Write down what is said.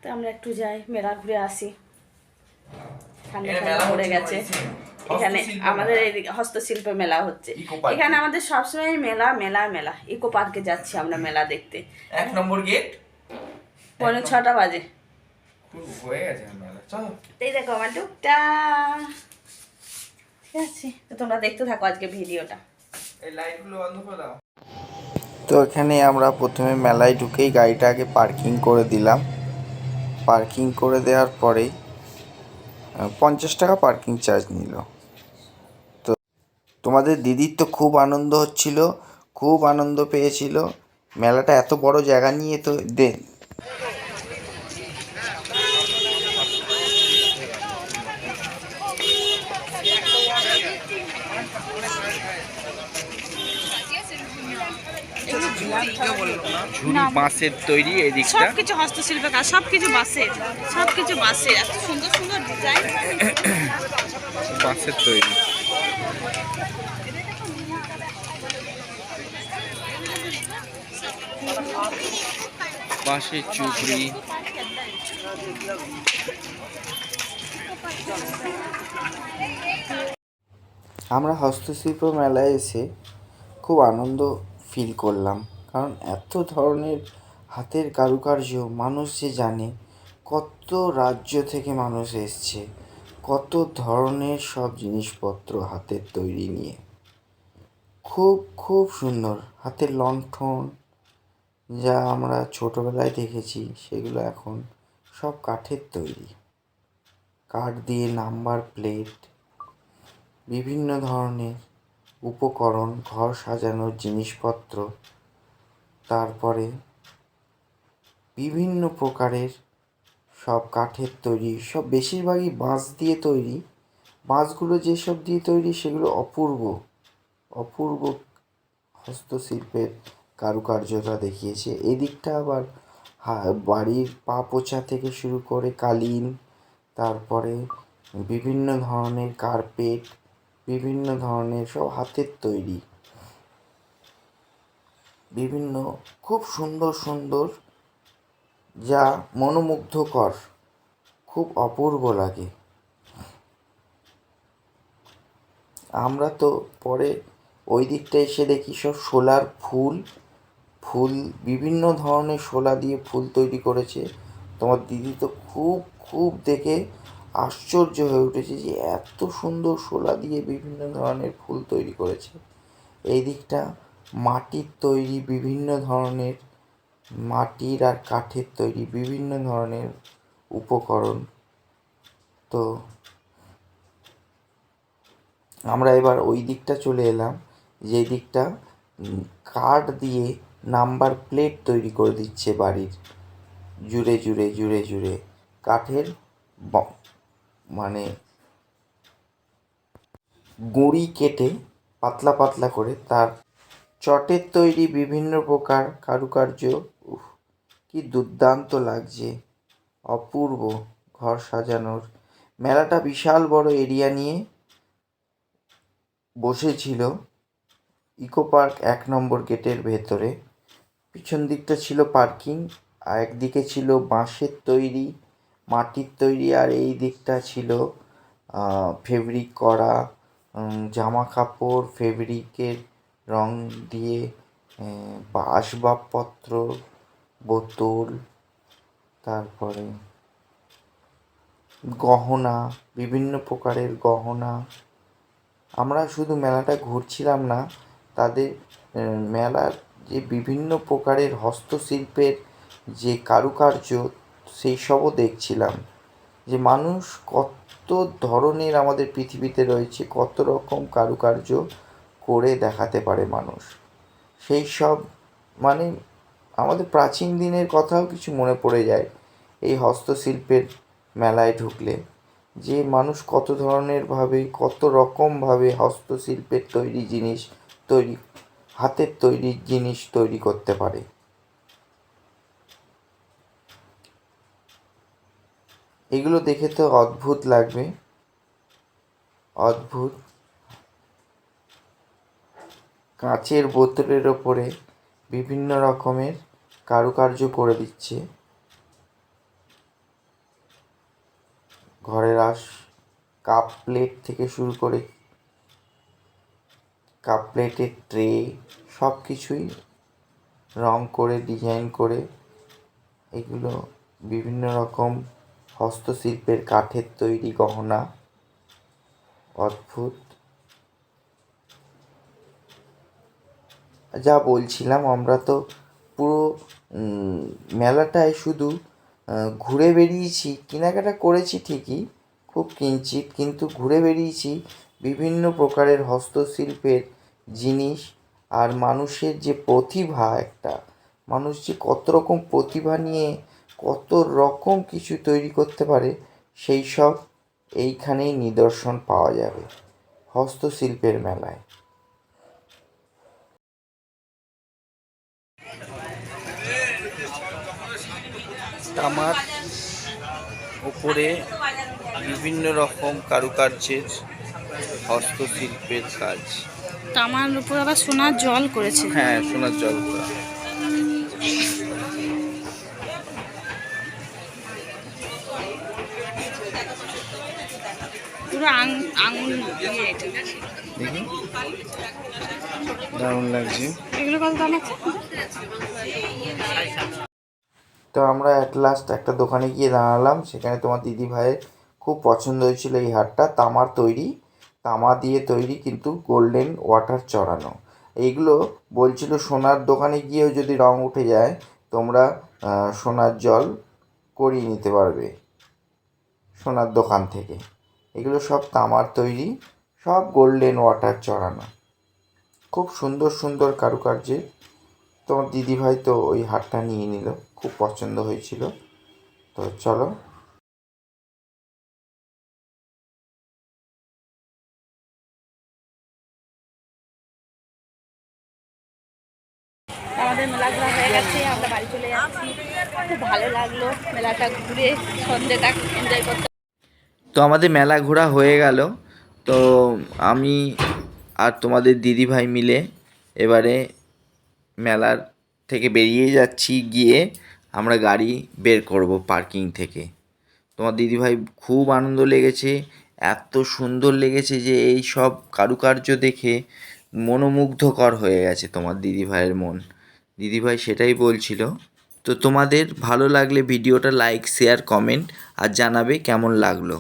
তো আমরা একটু যাই, মেলা ঘুরে আসি। ঠান্ডা ঠান্ডা পড়ে গেছে। এখানে আমাদের এইদিকে হস্তশিল্প মেলা হচ্ছে। এখানে আমাদের সবসময় মেলা মেলা মেলা। ইকো পার্কে যাচ্ছি আমরা মেলা দেখতে। 1 নম্বর গেট 5:45 বাজে হয়ে গেছে মেলা। চলো, এই দেখো আমার টুকটা। ঠিক আছে, তো তোমরা দেখতে থাকো আজকে ভিডিওটা। এই লাইটগুলো বন্ধ করে দাও। তো এখানে আমরা প্রথমে মেলায় ঢুকেই গাড়িটা আগে পার্কিং করে দিলাম। পার্কিং করে দেওয়ার পরেই 50 টাকা পার্কিং চার্জ নিল। তো তোমাদের দিদির তো খুব আনন্দ হচ্ছিল, খুব আনন্দ পেয়েছিল। মেলাটা এত বড় জায়গা নিয়ে তো বাঁশের তৈরি এই দিকটা, সবকিছু হস্তশিল্প কাজ, সবকিছু বাঁশের, সবকিছু বাঁশের, এত সুন্দর সুন্দর ডিজাইন। বাঁশের তৈরি। বাঁশের চুপড়ি। আমরা হস্তশিল্প মেলায় এসে খুব আনন্দ ফিল করলাম, কারণ এত ধরনের হাতের কারুকার্য মানুষ যে জানে, কত রাজ্য থেকে মানুষ এসছে, কত ধরনের সব জিনিসপত্র হাতের তৈরি নিয়ে। খুব খুব সুন্দর হাতের লণ্ঠন, যা আমরা ছোটোবেলায় দেখেছি সেগুলো এখন সব কাঠের তৈরি। কাঠ দিয়ে নাম্বার প্লেট, বিভিন্ন ধরনের উপকরণ, ঘর সাজানোর জিনিসপত্র, তারপরে বিভিন্ন প্রকারের সব কাঠের তৈরি, সব বেশিরভাগই বাঁশ দিয়ে তৈরি। বাঁশগুলো যেসব দিয়ে তৈরি সেগুলো অপূর্ব অপূর্ব হস্তশিল্পের কারুকার্যতা দেখিয়েছে। এদিকটা আবার বাড়ির পা পোছা থেকে শুরু করে কালিন, তারপরে বিভিন্ন ধরনের কার্পেট, বিভিন্ন ধরনের সব হাতের তৈরি, বিভিন্ন খুব সুন্দর সুন্দর, যা মনোমুগ্ধকর, খুব অপূর্ব লাগে। আমরা তো পরে ওই দিকটা এসে দেখি সব শোলার ফুল, ফুল বিভিন্ন ধরনের শোলা দিয়ে ফুল তৈরি করেছে। তোমার দিদি তো খুব খুব দেখে আশ্চর্য হয়ে উঠেছে যে এত সুন্দর শোলা দিয়ে বিভিন্ন ধরনের ফুল তৈরি করেছে। এই দিকটা মাটির তৈরি বিভিন্ন ধরনের, মাটির আর কাঠের তৈরি বিভিন্ন ধরনের উপকরণ। তো আমরা এবার ওই দিকটা চলে এলাম, যে দিকটা কাঠ দিয়ে নাম্বার প্লেট তৈরি করে দিচ্ছে বাড়ির জুড়ে জুড়ে জুড়ে জুড়ে, কাঠের মানে গুঁড়ি কেটে পাতলা পাতলা করে তার চটের তৈরি বিভিন্ন প্রকার কারুকার্য। কি দুর্দান্ত লাগছে, অপূর্ব ঘর সাজানোর। মেলাটা বিশাল বড় এরিয়া নিয়ে বসেছিল ইকো পার্ক 1 নম্বর গেটের ভেতরে। পিছন দিকটা ছিল পার্কিং, আর একদিকে ছিল বাঁশের তৈরি, মাটির তৈরি, আর এই দিকটা ছিল ফেব্রিক করা জামা কাপড়, ফেব্রিকের রং দিয়ে বা আসবাবপত্র, বোতল, তারপরে গহনা, বিভিন্ন প্রকারের গহনা। আমরা শুধু মেলাটা ঘুরছিলাম না, তাদের মেলার যে বিভিন্ন প্রকারের হস্তশিল্পের যে কারুকার্য সেই সবও দেখছিলাম, যে মানুষ কত ধরনের আমাদের পৃথিবীতে রয়েছে, কত রকম কারুকার্য করে দেখাতে পারে মানুষ। সেই সব মানে আমাদের প্রাচীন দিনের কথাও কিছু মনে পড়ে যায় এই হস্তশিল্পের মেলায় ঢুকলে, যে মানুষ কত ধরনের ভাবে, কত রকমভাবে হস্তশিল্পের তৈরি জিনিস তৈরি, হাতের তৈরি জিনিস তৈরি করতে পারে। এগুলো দেখে তো অদ্ভুত লাগবে, অদ্ভুত। কাঁচের বোতলের ওপরে বিভিন্ন রকমের কারুকার্য করে দিচ্ছে। ঘরের কাপ প্লেট থেকে শুরু করে কাপ প্লেটের ট্রে সব কিছুই রং করে ডিজাইন করে এগুলো বিভিন্ন রকম হস্তশিল্পের কাঠের তৈরি গহনা, অদ্ভুত। যা বলছিলাম, আমরা তো পুরো মেলাটায় শুধু ঘুরে বেরিয়েছি, কেনাকাটা করেছি ঠিকই, খুব কিঞ্চিৎ, কিন্তু ঘুরে বেরিয়েছি বিভিন্ন প্রকারের হস্তশিল্পের জিনিস। আর মানুষের যে প্রতিভা, একটা মানুষ যে কত রকম প্রতিভা নিয়ে কত রকম কিছু তৈরি করতে পারে, সেই সব এইখানেই নিদর্শন পাওয়া যাবে হস্তশিল্পের মেলায়। তামার ওপরে বিভিন্ন রকম কারুকার্যের হস্তশিল্পের কাজ। তামার উপর আবার সোনার জল করেছে। হ্যাঁ, সোনার জল করা। পুরো আঙুল দিয়ে এটা। দেখি, দারুণ লাগছে। এগুলো কত দাম আছে? তো আমরা অ্যাট লাস্ট একটা দোকানে গিয়ে দাঁড়ালাম, সেখানে তোমার দিদি ভাইয়ের খুব পছন্দ হয়েছিল এই হারটা। তামার তৈরি, তামা দিয়ে তৈরি, কিন্তু গোল্ডেন ওয়াটার চড়ানো। এইগুলো বলছিল সোনার দোকানে গিয়েও যদি রং উঠে যায়, তোমরা সোনার জল করিয়ে নিতে পারবে সোনার দোকান থেকে। এগুলো সব তামার তৈরি, সব গোল্ডেন ওয়াটার চড়ানো, খুব সুন্দর সুন্দর কারুকার্যের। তোমার দিদিভাই তো ওই হারটা নিয়ে নিল, খুব পছন্দ হয়েছিল। তো চলো, আমাদের মেলা ঘোরা হয়ে গেছে, আমরা বাড়ি চলে যাচ্ছি। খুব ভালো লাগলো মেলাটা ঘুরে, সন্ধ্যেটা এনজয় করতে। তো আমাদের মেলা ঘোরা হয়ে গেল। তো আমি আর তোমাদের দিদিভাই মিলে এবারে মেলার থেকে বেরিয়ে যাচ্ছি। গিয়ে আমরা গাড়ি বের করব পার্কিং থেকে। তোমার দিদিভাই খুব আনন্দ লেগেছে, এত সুন্দর লেগেছে যে এই সব কারুকার্য দেখে মনোমুগ্ধকর হয়ে গেছে তোমার দিদিভাইয়ের মন। দিদিভাই সেটাই বলছিল। তো তোমাদের ভালো লাগলে ভিডিওটা লাইক, শেয়ার, কমেন্ট আর জানাবে কেমন লাগলো।